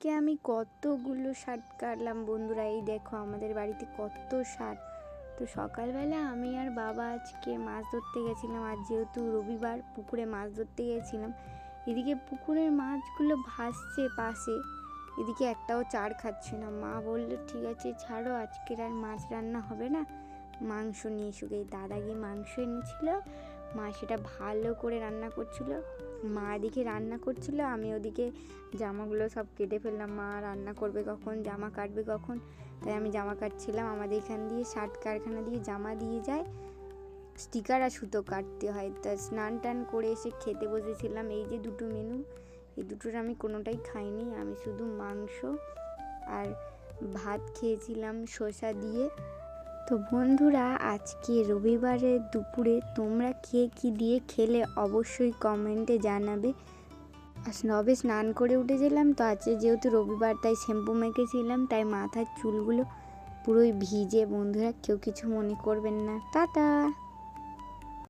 আজকে আমি কতগুলো শার্ট কাটলাম বন্ধুরা। এই দেখো আমাদের বাড়িতে কত শার্ট। তো সকালবেলা আমি আর বাবা আজকে মাছ ধরতে গেছিলাম। আজ যেহেতু রবিবার, পুকুরে মাছ ধরতে গেছিলাম। এদিকে পুকুরের মাছগুলো ভাসছে পাশে, এদিকে একটাও চার খাচ্ছে না। মা বললো ঠিক আছে ছাড়ো, আজকের আর মাছ রান্না হবে না, মাংস নিয়ে এসো। এই দাদা গিয়ে মাংস এনেছিল, মা সেটা ভালো করে রান্না করছিল। মা এদিকে রান্না করছিল, আমি ওদিকে জামাগুলো সব কেটে ফেললাম। মা রান্না করবে কখন, জামা কাটবে কখন, তাই আমি জামা কাটছিলাম। আমাদের এখান দিয়ে শার্ট কারখানা দিয়ে জামা দিয়ে যায়, স্টিকার আর সুতো কাটতে হয়। তা স্নান টান করে এসে খেতে বসেছিলাম। এই যে দুটো মেনু, এই দুটোর আমি কোনোটাই খাইনি। আমি শুধু মাংস আর ভাত খেয়েছিলাম শসা দিয়ে। তো বন্ধুরা, আজকে রবিবারের দুপুরে তোমরা কে কী দিয়ে খেলে অবশ্যই কমেন্টে জানাবে। আর সবে স্নান করে উঠেছিলাম, তো আজকে যেহেতু রবিবার তাই শ্যাম্পু মেখেছিলাম, তাই মাথার চুলগুলো পুরোই ভিজে। বন্ধুরা কেউ কিছু মনে করবেন না। টাটা।